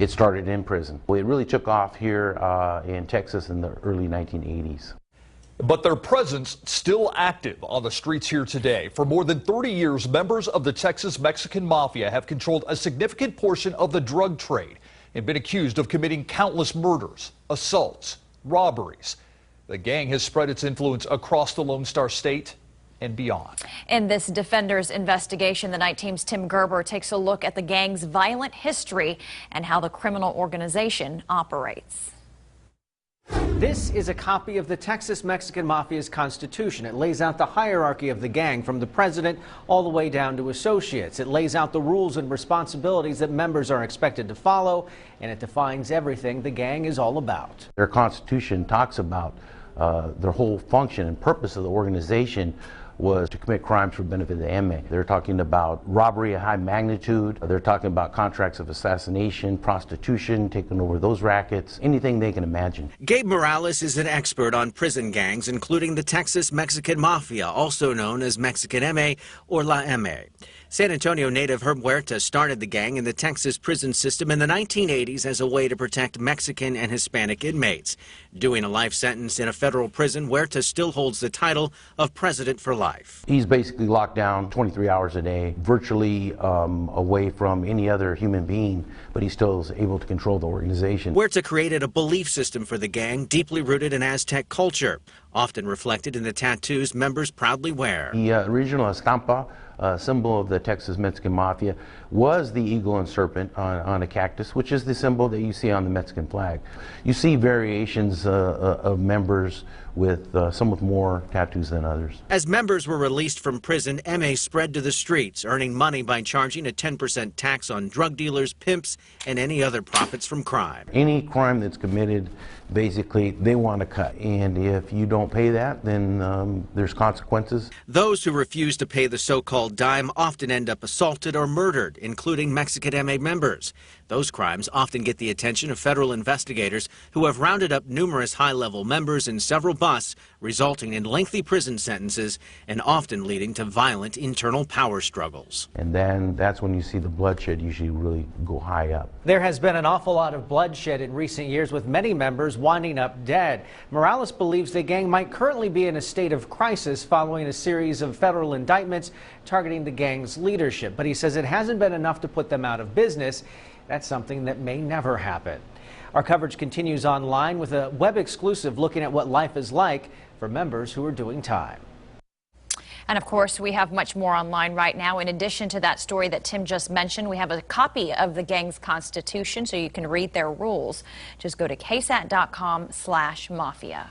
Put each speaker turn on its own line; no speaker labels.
It started in prison. It really took off here in Texas in the early 1980s.
But their presence still active on the streets here today. For more than 30 years, members of the Texas Mexican Mafia have controlled a significant portion of the drug trade and been accused of committing countless murders, assaults, robberies. The gang has spread its influence across the Lone Star State and beyond.
In this Defenders investigation, the Night Team's Tim Gerber takes a look at the gang's violent history and how the criminal organization operates.
This is a copy of the Texas Mexican Mafia's constitution. It lays out the hierarchy of the gang from the president all the way down to associates. It lays out the rules and responsibilities that members are expected to follow, and it defines everything the gang is all about.
Their constitution talks about their whole function and purpose of the organization was to commit crimes for benefit of the MA. They're talking about robbery of high magnitude. They're talking about contracts of assassination, prostitution, taking over those rackets, anything they can imagine.
Gabe Morales is an expert on prison gangs, including the Texas Mexican Mafia, also known as Mexican MA or La MA. San Antonio native Herb Huerta started the gang in the Texas prison system in the 1980s as a way to protect Mexican and Hispanic inmates. Doing a life sentence in a federal prison, Huerta still holds the title of President for Life.
He's basically locked down 23 hours a day, virtually away from any other human being, but he still is able to control the organization.
Huerta created a belief system for the gang deeply rooted in Aztec culture, often reflected in the tattoos members proudly wear.
The original estampa, symbol of the Texas Mexican Mafia, was the eagle and serpent on a cactus, which is the symbol that you see on the Mexican flag. You see variations of members with some with more tattoos than others.
As members were released from prison, MA spread to the streets, earning money by charging a 10% tax on drug dealers, pimps, and any other profits from crime.
Any crime that's committed, basically, they want to cut. And if you don't pay that, then there's consequences.
Those who refuse to pay the so-called dime often end up assaulted or murdered, including Mexican MA members. Those crimes often get the attention of federal investigators who have rounded up numerous high-level members in several busts, resulting in lengthy prison sentences and often leading to violent internal power struggles.
And then that's when you see the bloodshed usually really go high up.
There has been an awful lot of bloodshed in recent years, with many members winding up dead. Morales believes the gang might currently be in a state of crisis following a series of federal indictments targeting the gang's leadership. But he says it hasn't been enough to put them out of business. That's something that may never happen. Our coverage continues online with a web exclusive looking at what life is like for members who are doing time.
And of course, we have much more online right now. In addition to that story that Tim just mentioned, we have a copy of the gang's constitution so you can read their rules. Just go to KSAT.com/mafia.